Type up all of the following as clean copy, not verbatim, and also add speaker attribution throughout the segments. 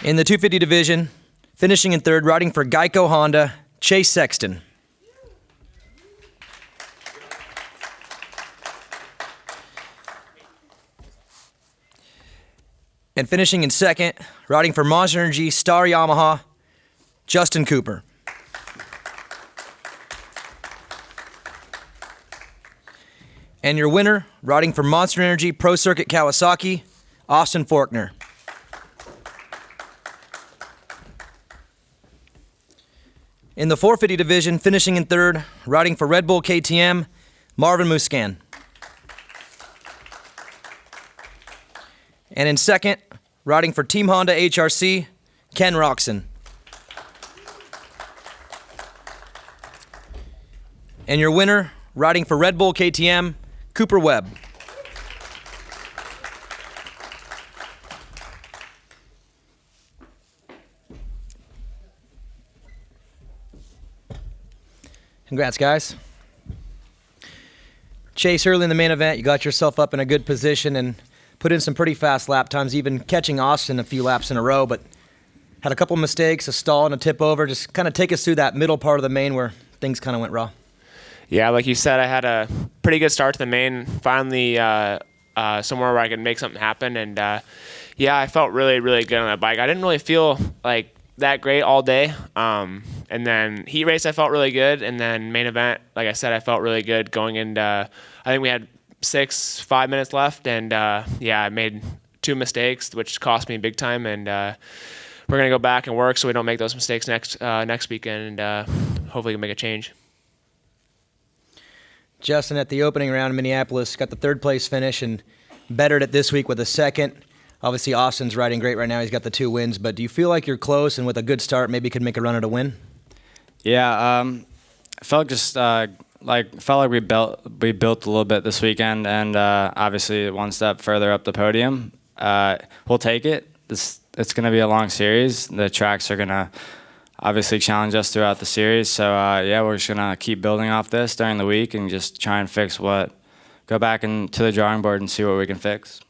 Speaker 1: In the 250 division, finishing in third, riding for Geico Honda, Chase Sexton. And finishing in second, riding for Monster Energy Star Yamaha, Justin Cooper. And your winner, riding for Monster Energy Pro Circuit Kawasaki, Austin Faulkner. In the 450 division, finishing in third, riding for Red Bull KTM, Marvin Muscan. And in second, riding for Team Honda HRC, Ken Roxon. And your winner, riding for Red Bull KTM, Cooper Webb. Congrats, guys. Chase, early in the main event, you got yourself up in a good position and put in some pretty fast lap times, even catching Austin a few laps in a row, but had a couple mistakes, a stall and a tip over. Just kind of take us through that middle part of the main where things kind of went raw.
Speaker 2: Yeah, like you said, I had a pretty good start to the main. Finally, somewhere where I could make something happen, and yeah, I felt really, really good on that bike. I didn't really feel like that great all day, and then heat race I felt really good, and then main event, like I said, I felt really good going into. I think we had 5 minutes left, and yeah, I made 2 mistakes, which cost me big time, and we're gonna go back and work so we don't make those mistakes next weekend, and hopefully we can make a change.
Speaker 1: Justin, at the opening round in Minneapolis, got the third place finish and bettered it this week with a second. Obviously, Austin's riding great right now. He's got the 2 wins, but do you feel like you're close and with a good start maybe could make a run at a win?
Speaker 3: Yeah, I felt like we built a little bit this weekend, and obviously one step further up the podium. We'll take it. It's going to be a long series. The tracks are going to obviously challenge us throughout the series. So yeah, we're just going to keep building off this during the week and just try and go back into the drawing board and see what we can fix.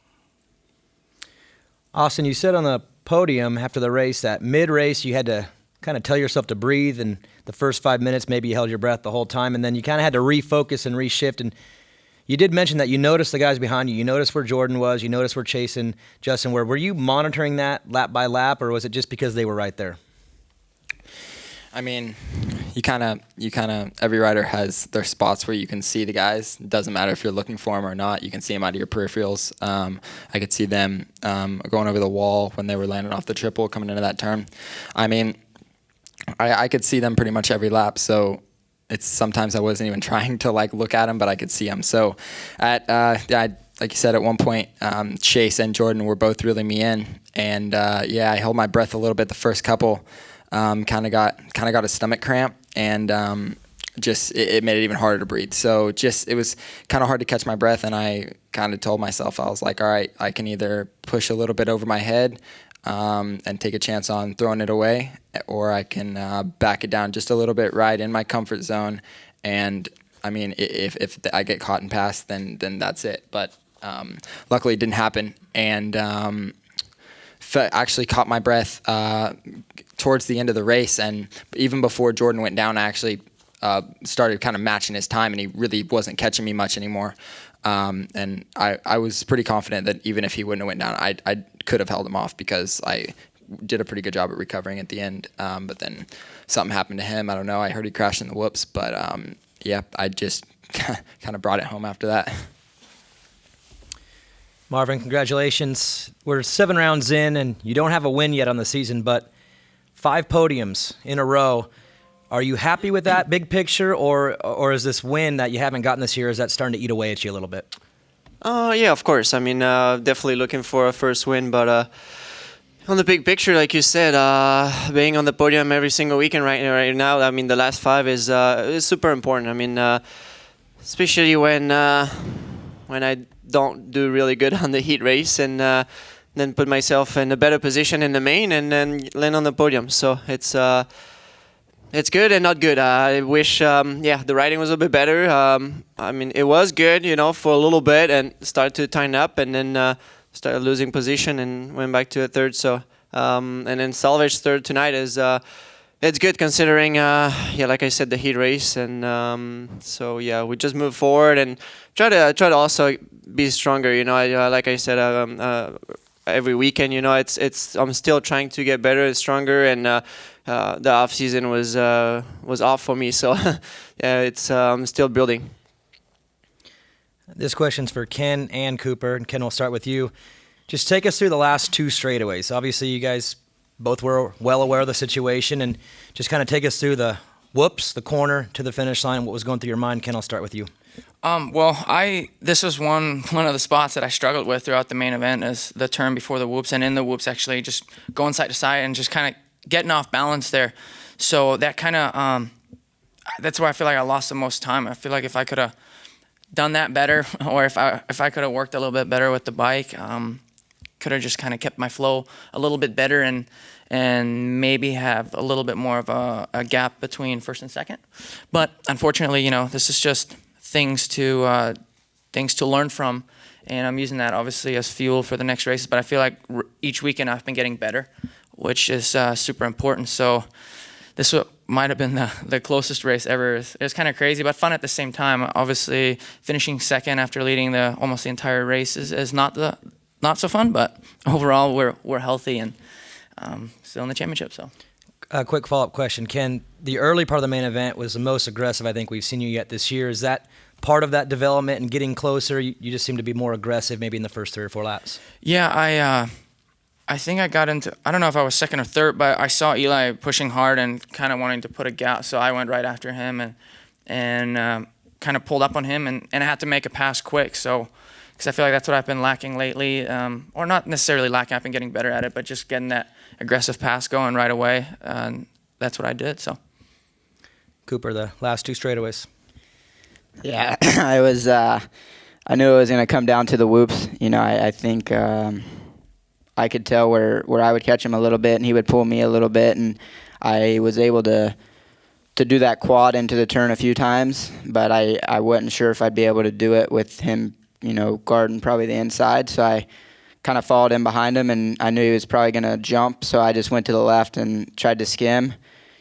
Speaker 1: Austin, you said on the podium after the race that mid-race you had to kind of tell yourself to breathe, and the first 5 minutes maybe you held your breath the whole time, and then you kind of had to refocus and reshift. And you did mention that you noticed the guys behind you. You noticed where Jordan was. You noticed where Chase and Justin were. Were you monitoring that lap by lap, or was it just because they were right there?
Speaker 4: I mean, you kind of every rider has their spots where you can see the guys. It doesn't matter if you're looking for them or not. You can see them out of your peripherals. I could see them going over the wall when they were landing off the triple coming into that turn. I mean, I could see them pretty much every lap. So it's sometimes I wasn't even trying to look at them, but I could see them. So like you said, at one point, Chase and Jordan were both reeling me in, and yeah, I held my breath a little bit the first couple. Kind of got a stomach cramp, and it made it even harder to breathe. So it was kind of hard to catch my breath, and I kind of told myself, I was like, all right, I can either push a little bit over my head and take a chance on throwing it away, or I can back it down just a little bit, right in my comfort zone. And I mean, if I get caught and passed, then that's it. But luckily it didn't happen, and actually caught my breath towards the end of the race, and even before Jordan went down, I actually started kind of matching his time, and he really wasn't catching me much anymore. And I was pretty confident that even if he wouldn't have went down, I could have held him off, because I did a pretty good job at recovering at the end. But then something happened to him. I don't know. I heard he crashed in the whoops, but yeah, I just kind of brought it home after that.
Speaker 1: Marvin, congratulations. We're 7 rounds in, and you don't have a win yet on the season, but 5 podiums in a row. Are you happy with that big picture, or is this win that you haven't gotten this year, is that starting to eat away at you a little bit?
Speaker 5: Yeah, of course. I mean, definitely looking for a first win, but on the big picture, like you said, being on the podium every single weekend right now, I mean, the last 5 is super important. I mean, especially when I don't do really good on the heat race, and then put myself in a better position in the main, and then land on the podium. So it's good and not good. I wish, the riding was a bit better. I mean, it was good, for a little bit, and started to tighten up, and then started losing position and went back to a third. So and then salvage third tonight is it's good considering like I said, the heat race, and so yeah, we just move forward and try to also be stronger. Like I said, every weekend, it's I'm still trying to get better and stronger, and the off season was off for me, so yeah, it's I'm still building.
Speaker 1: This question's for Ken and Cooper, and Ken, we'll start with you. Just take us through the last two straightaways. Obviously, you guys both were well aware of the situation, and just kind of take us through the whoops, the corner to the finish line, what was going through your mind. Ken, I'll start with you.
Speaker 6: This was one of the spots that I struggled with throughout the main event, is the turn before the whoops, and in the whoops actually just going side to side and just kind of getting off balance there. So that kind of that's where I feel like I lost the most time. I feel like if I could have done that better, or if I could have worked a little bit better with the bike, could have just kind of kept my flow a little bit better and maybe have a little bit more of a gap between first and second. But unfortunately, this is just things to learn from, and I'm using that obviously as fuel for the next races. But I feel like each weekend I've been getting better, which is super important. So this might have been the closest race ever. It was kind of crazy, but fun at the same time. Obviously, finishing second after leading almost the entire race is not so fun, but overall we're healthy and still in the championship. So,
Speaker 1: a quick follow-up question, Ken. The early part of the main event was the most aggressive I think we've seen you yet this year. Is that part of that development and getting closer? You just seem to be more aggressive, maybe in the first 3 or 4 laps.
Speaker 6: Yeah, I think I got into, I don't know if I was second or third, but I saw Eli pushing hard and kind of wanting to put a gap, so I went right after him and kind of pulled up on him, and I had to make a pass quick, so because I feel like that's what I've been lacking lately, or not necessarily lacking, I've been getting better at it, but just getting that aggressive pass going right away, and that's what I did. So,
Speaker 1: Cooper, the last two straightaways.
Speaker 7: Yeah, I knew it was going to come down to the whoops. I think I could tell where I would catch him a little bit and he would pull me a little bit, and I was able to do that quad into the turn a few times, but I wasn't sure if I'd be able to do it with him, guarding probably the inside. So I kind of followed in behind him, and I knew he was probably going to jump, so I just went to the left and tried to skim.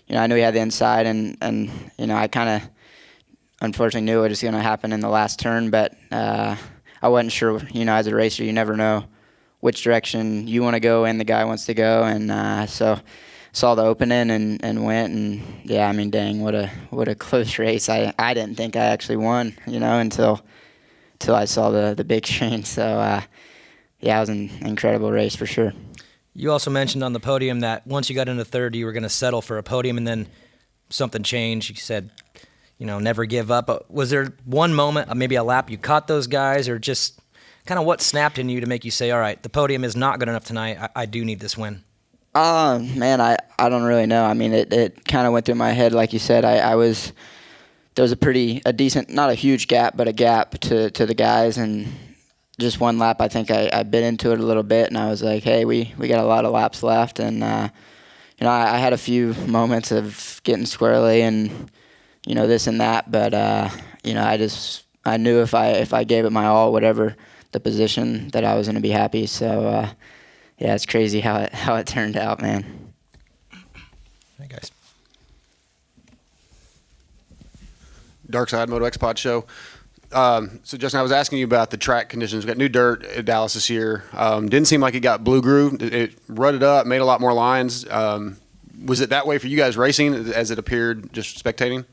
Speaker 7: I knew he had the inside, and I kind of unfortunately knew it was going to happen in the last turn, but I wasn't sure. As a racer, you never know which direction you want to go and the guy wants to go, and so saw the opening and went, and yeah, dang, what a close race. I didn't think I actually won, until I saw the big screen. So yeah, it was an incredible race for sure.
Speaker 1: You also mentioned on the podium that once you got into third, you were going to settle for a podium, and then something changed. You said, never give up. But was there one moment, maybe a lap, you caught those guys, or just kind of what snapped in you to make you say, all right, the podium is not good enough tonight. I do need this win?
Speaker 7: Man, I don't really know. It kind of went through my head, like you said. There was a decent, not a huge gap, but a gap to the guys, and just one lap, I think I bit into it a little bit, and I was like, hey, we got a lot of laps left, and I had a few moments of getting squirrely and this and that, but I knew if I gave it my all, whatever the position, that I was going to be happy. So yeah, it's crazy how it turned out, man.
Speaker 1: Hey guys.
Speaker 8: Dark Side Moto X Pod Show. So Justin, I was asking you about the track conditions. We got new dirt at Dallas this year. Didn't seem like it got blue groove. It rutted up, made a lot more lines. Was it that way for you guys racing as it appeared just spectating?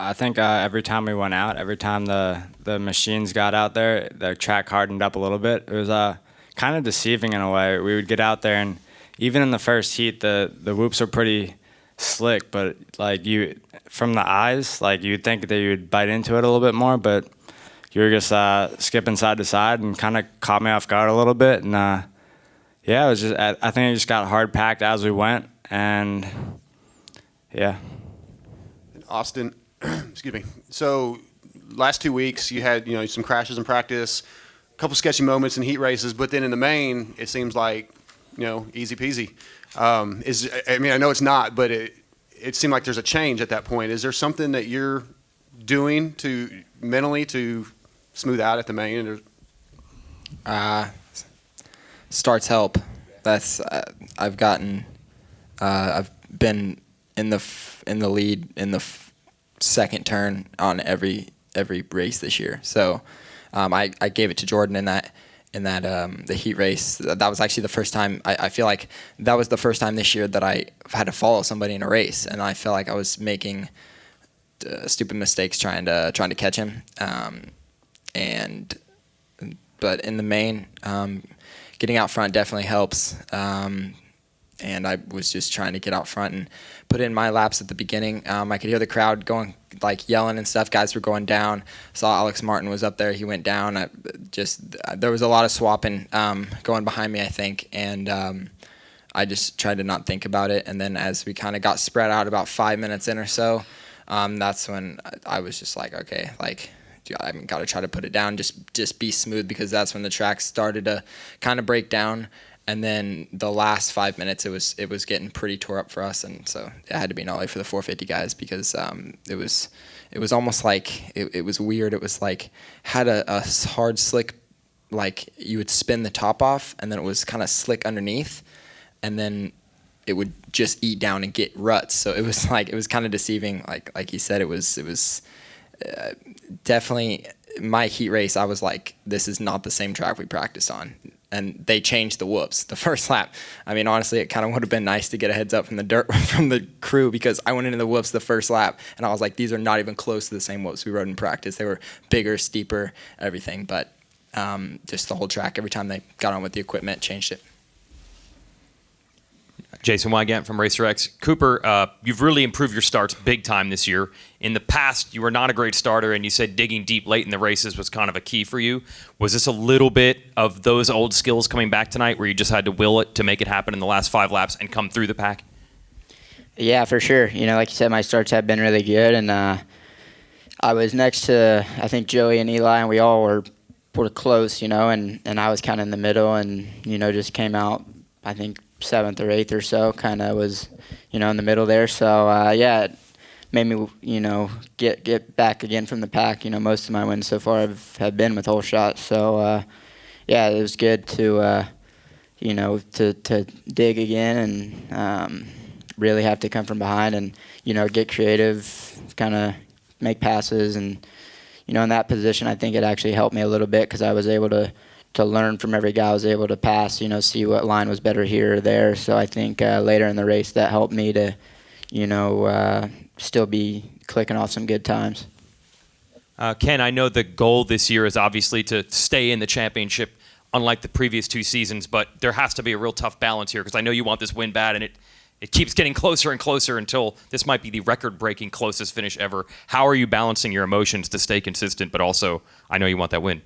Speaker 3: I think every time we went out, every time the machines got out there, the track hardened up a little bit. It was kind of deceiving in a way. We would get out there, and even in the first heat, the whoops are pretty slick, but from the eyes, you'd think that you would bite into it a little bit more, but you were just skipping side to side, and kind of caught me off guard a little bit. And yeah, it was just, I think it just got hard packed as we went, and yeah.
Speaker 8: Austin, excuse me. So last 2 weeks you had some crashes in practice, a couple sketchy moments in heat races, but then in the main it seems like easy peasy. I know it's not, but it seemed like there's a change at that point. Is there something that you're doing mentally to smooth out at the main?
Speaker 4: Starts help. That's I've been in the lead in the second turn on every race this year. So I gave it to Jordan in that the heat race. That was actually the first time. I feel like that was the first time this year that I had to follow somebody in a race, and I felt like I was making stupid mistakes trying to catch him. But in the main, getting out front definitely helps. And I was just trying to get out front and put in my laps at the beginning. I could hear the crowd going, like yelling and stuff. Guys were going down. Saw Alex Martin was up there. He went down. There was a lot of swapping going behind me, I think. And I just tried to not think about it. And then as we kind of got spread out about 5 minutes in or so, that's when I was just like, okay, like, I've got to try to put it down, just be smooth, because that's when the track started to kind of break down. And then the last 5 minutes, it was getting pretty tore up for us, and so it had to be an ollie for the 450 guys, because it was almost like it was weird. It was like had a hard slick, like you would spin the top off, and then it was kind of slick underneath, and then it would just eat down and get ruts. So it was kind of deceiving. Like you said, it was definitely my heat race. I was like, this is not the same track we practiced on. And they changed the whoops the first lap. I mean, honestly, it kind of would have been nice to get a heads up from the crew, because I went into the whoops the first lap, and I was like, these are not even close to the same whoops we rode in practice. They were bigger, steeper, everything. But just the whole track, every time they got on with the equipment, changed it.
Speaker 9: Jason Wygant from Racer X. Cooper, you've really improved your starts big time this year. In the past, you were not a great starter, and you said digging deep late in the races was kind of a key for you. Was this a little bit of those old skills coming back tonight, where you just had to will it to make it happen in the last 5 laps and come through the pack?
Speaker 7: Yeah, for sure. Like you said, my starts have been really good, and I was next to, I think, Joey and Eli, and we all were close, and I was kind of in the middle, and, just came out, I think, 7th or 8th or so, kind of was, in the middle there. So, it made me, get back again from the pack. Most of my wins so far have been with whole shots. So, it was good to, to dig again and really have to come from behind and, get creative, kind of make passes. And, in that position, I think it actually helped me a little bit, because I was able to learn from every guy I was able to pass, see what line was better here or there. So I think later in the race that helped me to, still be clicking off some good times.
Speaker 9: Ken, I know the goal this year is obviously to stay in the championship, unlike the previous 2 seasons, but there has to be a real tough balance here, because I know you want this win bad, and it keeps getting closer and closer until this might be the record-breaking closest finish ever. How are you balancing your emotions to stay consistent, but also I know you want that win?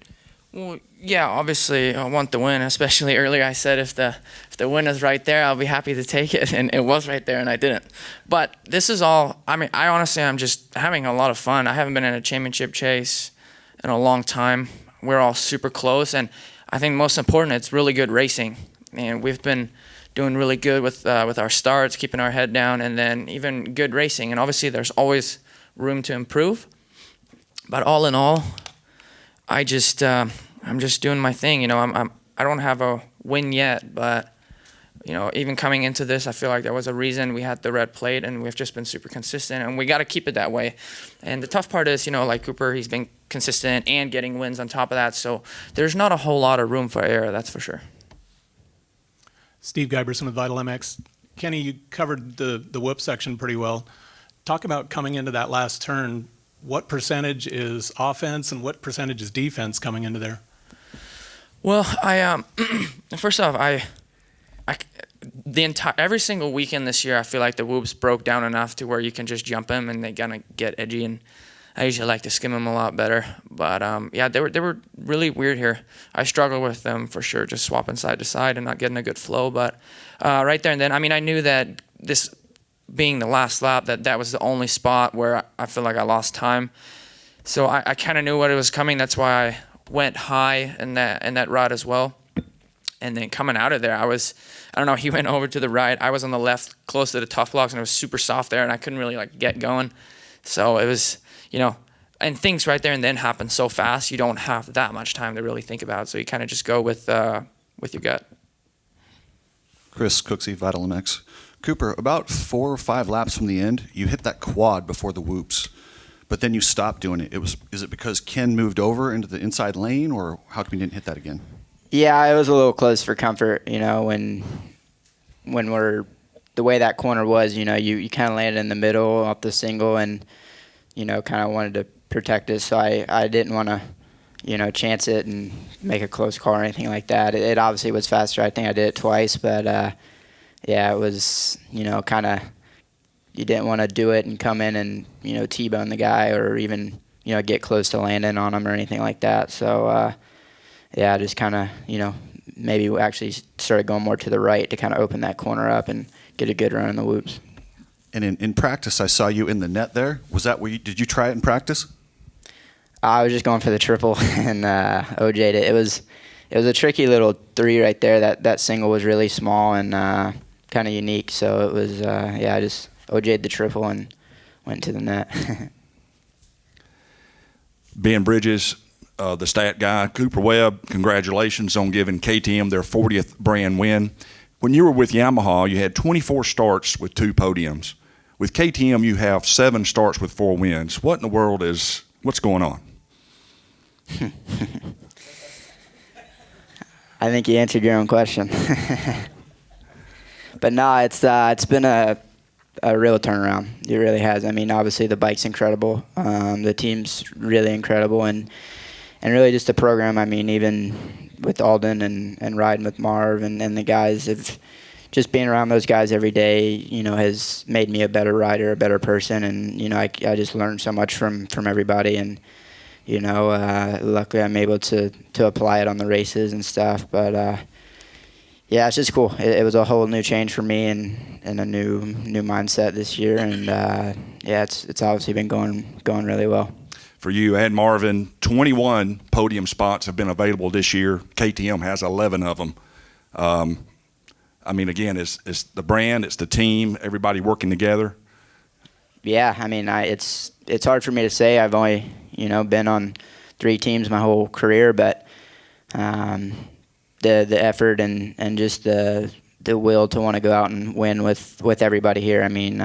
Speaker 6: Well, yeah, obviously I want the win, especially earlier I said if the win is right there, I'll be happy to take it, and it was right there, and I didn't. But this is all, I honestly, I'm just having a lot of fun. I haven't been in a championship chase in a long time. We're all super close, and I think most important, it's really good racing. And we've been doing really good with our starts, keeping our head down, and then even good racing. And obviously there's always room to improve. But all in all, I'm just doing my thing. I don't have a win yet, but even coming into this, I feel like there was a reason we had the red plate, and we've just been super consistent, and we got to keep it that way. And the tough part is, like Cooper, he's been consistent and getting wins on top of that, so there's not a whole lot of room for error, that's for sure.
Speaker 10: Steve Giberson with Vital MX. Kenny, you covered the whoop section pretty well. Talk about coming into that last turn. What percentage is offense and what percentage is defense coming into there?
Speaker 6: Well, first off, every single weekend this year, I feel like the whoops broke down enough to where you can just jump them and they gonna get edgy, and I usually like to skim them a lot better. But they were really weird here. I struggled with them for sure, just swapping side to side and not getting a good flow. But right there and then, I knew that this being the last lap, that was the only spot where I feel like I lost time. So I kind of knew what it was coming. That's why I went high in that rod as well. And then coming out of there, he went over to the right. I was on the left, close to the tough blocks, and it was super soft there, and I couldn't really get going. So it was, and things right there and then happen so fast, you don't have that much time to really think about. So you kind of just go with your gut.
Speaker 11: Chris Cooksey, Vital MX. Cooper, about 4 or 5 laps from the end, you hit that quad before the whoops, but then you stopped doing it. Is it because Ken moved over into the inside lane, or how come you didn't hit that again?
Speaker 7: Yeah, it was a little close for comfort, when we're the way that corner was, you kind of landed in the middle off the single and, kind of wanted to protect it. So I didn't want to, chance it and make a close call or anything like that. It obviously was faster. I think I did it twice, but yeah, it was, kind of, you didn't want to do it and come in and, T-bone the guy or even, get close to landing on him or anything like that. So, yeah, just kind of, maybe we actually started going more to the right to kind of open that corner up and get a good run in the whoops.
Speaker 11: And in practice, I saw you in the net there. Was that did you try it in practice?
Speaker 7: I was just going for the triple and OJ'd it. It was a tricky little 3 right there. That single was really small and kind of unique. So it was, I just OJ'd the triple and went to the net.
Speaker 12: Ben Bridges, the stat guy, Cooper Webb, congratulations on giving KTM their 40th brand win. When you were with Yamaha, you had 24 starts with 2 podiums. With KTM, you have 7 starts with 4 wins. What in the world what's going on?
Speaker 7: I think you answered your own question. But no, it's been a real turnaround. It really has. I mean, obviously the bike's incredible. The team's really incredible, and really just the program. I mean, even with Alden and riding with Marv and the guys, just being around those guys every day, has made me a better rider, a better person, and I just learned so much from everybody, and luckily I'm able to apply it on the races and stuff. But yeah, it's just cool. It was a whole new change for me and a new mindset this year, and yeah, it's obviously been going really well.
Speaker 12: For you and Marvin, 21 podium spots have been available this year. KTM has 11 of them. I mean, again, it's the brand, it's the team, everybody working together.
Speaker 7: Yeah, I mean, it's hard for me to say. I've only been on 3 teams my whole career, but the effort and just the will to want to go out and win with everybody here. I mean,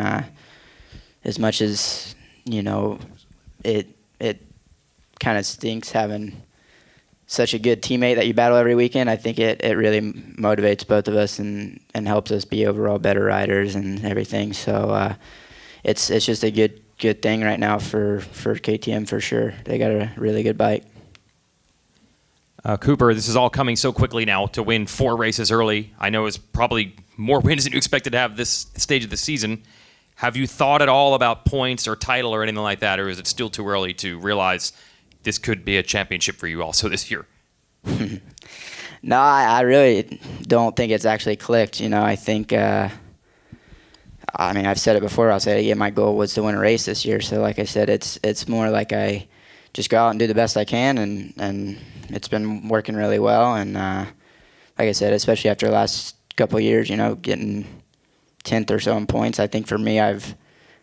Speaker 7: as much as it kind of stinks having such a good teammate that you battle every weekend. I think it really motivates both of us and helps us be overall better riders and everything. So it's just a good thing right now for KTM for sure. They got a really good bike.
Speaker 9: Cooper, this is all coming so quickly now to win 4 races early. I know it's probably more wins than you expected to have this stage of the season. Have you thought at all about points or title or anything like that, or is it still too early to realize this could be a championship for you also this year?
Speaker 7: No, I really don't think it's actually clicked. I think, I mean, I've said it before. I'll say it again. My goal was to win a race this year. So, like I said, it's more like I just go out and do the best I can, and it's been working really well. And like I said, especially after the last couple of years, getting 10th or so in points. I think for me, I've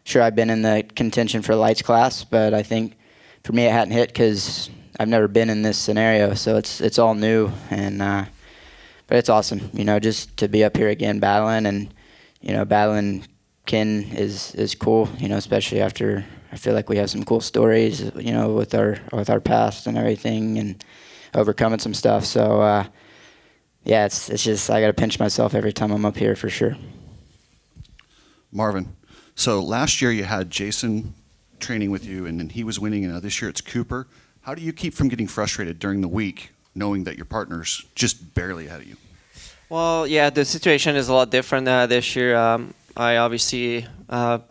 Speaker 7: been in the contention for lights class, but I think for me it hadn't hit because I've never been in this scenario, so it's all new. And but it's awesome, just to be up here again battling, and battling Ken is cool, especially after I feel like we have some cool stories, with our past and everything, and overcoming some stuff. So yeah, it's just I got to pinch myself every time I'm up here for sure.
Speaker 11: Marvin, so last year you had Jason training with you, and then he was winning, and this year it's Cooper. How do you keep from getting frustrated during the week, knowing that your partner's just barely ahead of you?
Speaker 5: Well, yeah, the situation is a lot different this year. I obviously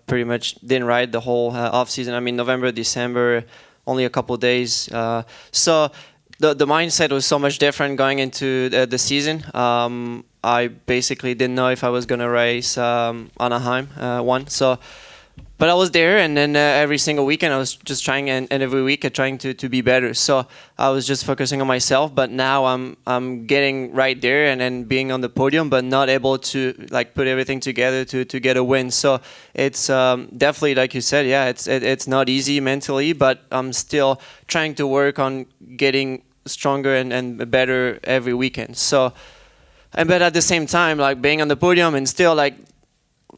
Speaker 5: pretty much didn't ride the whole off season. I mean, November, December, only a couple of days. So the mindset was so much different going into the season. I basically didn't know if I was going to race Anaheim one. So, but I was there, and then every single weekend I was just trying, and every week trying to be better. So I was just focusing on myself. But now I'm getting right there and then being on the podium, but not able to put everything together to get a win. So it's definitely, like you said, yeah, it's not easy mentally, but I'm still trying to work on getting stronger and better every weekend. So but at the same time, like being on the podium and still like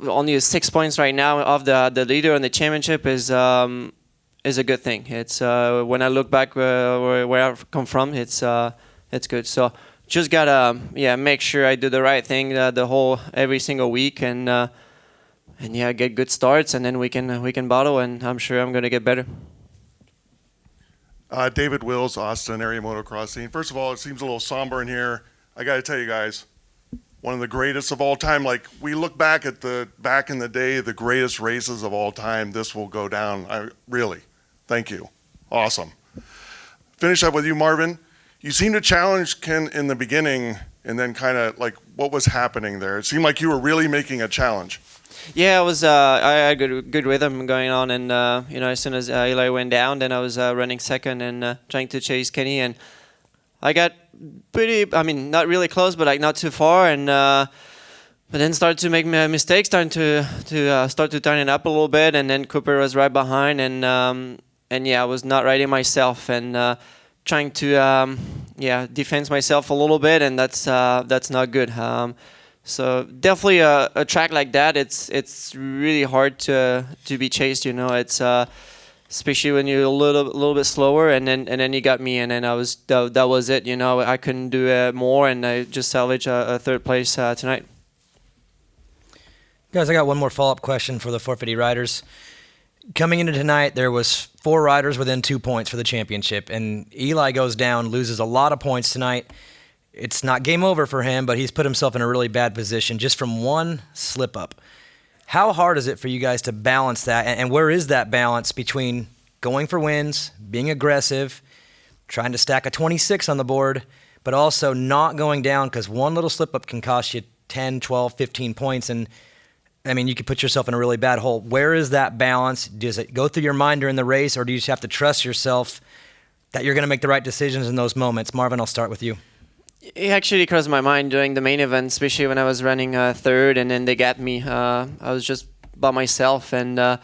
Speaker 5: only 6 points right now of the leader in the championship is a good thing. It's when I look back where I've come from, it's good. So just gotta make sure I do the right thing every single week and get good starts, and then we can battle, and I'm sure I'm gonna get better.
Speaker 13: David Wills, Austin area motocross scene. First of all, it seems a little somber in here. I got to tell you guys, one of the greatest of all time. Like, we look back at back in the day, the greatest races of all time. This will go down. Really, thank you. Awesome. Finish up with you, Marvin. You seemed to challenge Ken in the beginning, and then kind of like what was happening there. It seemed like you were really making a challenge.
Speaker 5: Yeah, I had good rhythm going on, and as soon as Eli went down, then I was running second and trying to chase Kenny, and I got not really close, but like not too far, and but then started to make mistakes, starting to start to turn it up a little bit, and then Cooper was right behind, and I was not riding myself, and trying to defend myself a little bit, and that's not good. So definitely a track like that, it's really hard to be chased. It's especially when you're a little bit slower, and then you got me, and then that was it. I couldn't do more, and I just salvaged a third place tonight.
Speaker 1: Guys, I got one more follow-up question for the 450 riders. Coming into tonight, there was 4 riders within 2 points for the championship, and Eli goes down, loses a lot of points tonight. It's not game over for him, but he's put himself in a really bad position just from one slip-up. How hard is it for you guys to balance that, and where is that balance between going for wins, being aggressive, trying to stack a 26 on the board, but also not going down because one little slip-up can cost you 10, 12, 15 points, and you could put yourself in a really bad hole. Where is that balance? Does it go through your mind during the race, or do you just have to trust yourself that you're going to make the right decisions in those moments? Marvin, I'll start with you.
Speaker 5: It actually crossed my mind during the main event, especially when I was running third, and then they got me. I was just by myself, and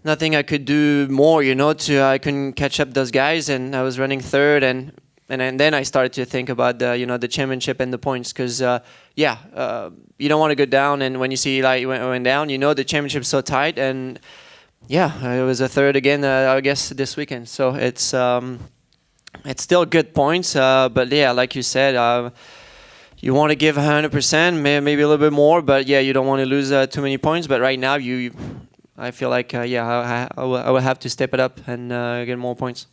Speaker 5: nothing I could do more, I couldn't catch up those guys, and I was running third, and then I started to think about the championship and the points, because you don't want to go down, and when you see Eli went down, the championship's so tight, and it was a third again, I guess, this weekend. So it's still good points, but like you said, you want to give 100%, maybe a little bit more, but you don't want to lose too many points. But right now, I feel like I will have to step it up and get more points.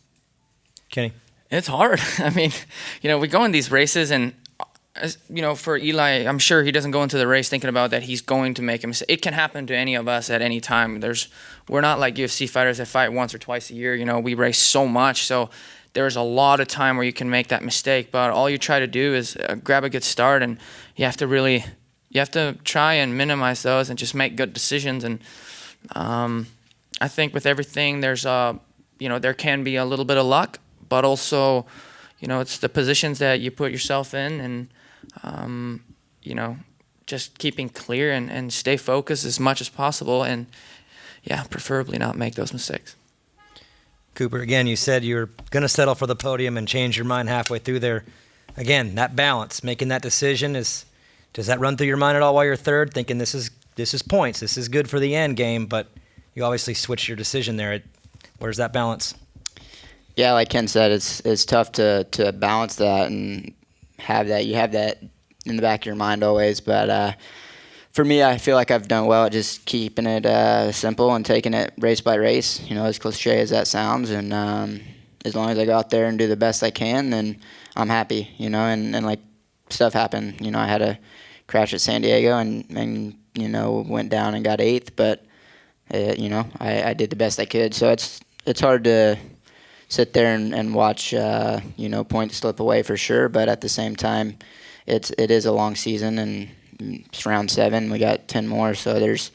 Speaker 1: Kenny,
Speaker 6: it's hard. We go in these races, and for Eli, I'm sure he doesn't go into the race thinking about that he's going to make a mistake. It can happen to any of us at any time. We're not like UFC fighters that fight once or twice a year. We race so much, so there's a lot of time where you can make that mistake, but all you try to do is grab a good start, and you have to try and minimize those and just make good decisions. And I think with everything, there's there can be a little bit of luck, but also, it's the positions that you put yourself in, and just keeping clear and stay focused as much as possible, and preferably not make those mistakes.
Speaker 1: Cooper, again, you said you were going to settle for the podium and change your mind halfway through there. Again, that balance, making that decision, does that run through your mind at all while you're third, thinking this is points, this is good for the end game, but you obviously switched your decision there. Where's that balance?
Speaker 7: Yeah, like Ken said, it's tough to balance that and have that. You have that in the back of your mind always, but for me, I feel like I've done well at just keeping it simple and taking it race by race, as cliche as that sounds. And as long as I go out there and do the best I can, then I'm happy, and like stuff happened. I had a crash at San Diego and went down and got 8th, but, I did the best I could. So it's hard to sit there and watch, points slip away for sure. But at the same time, it is a long season, and it's round 7. We got 10 more, so there's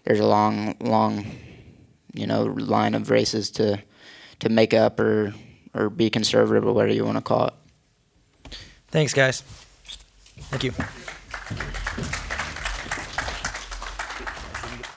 Speaker 7: a long line of races to make up or be conservative or whatever you want to call it.
Speaker 1: Thanks, guys. Thank you.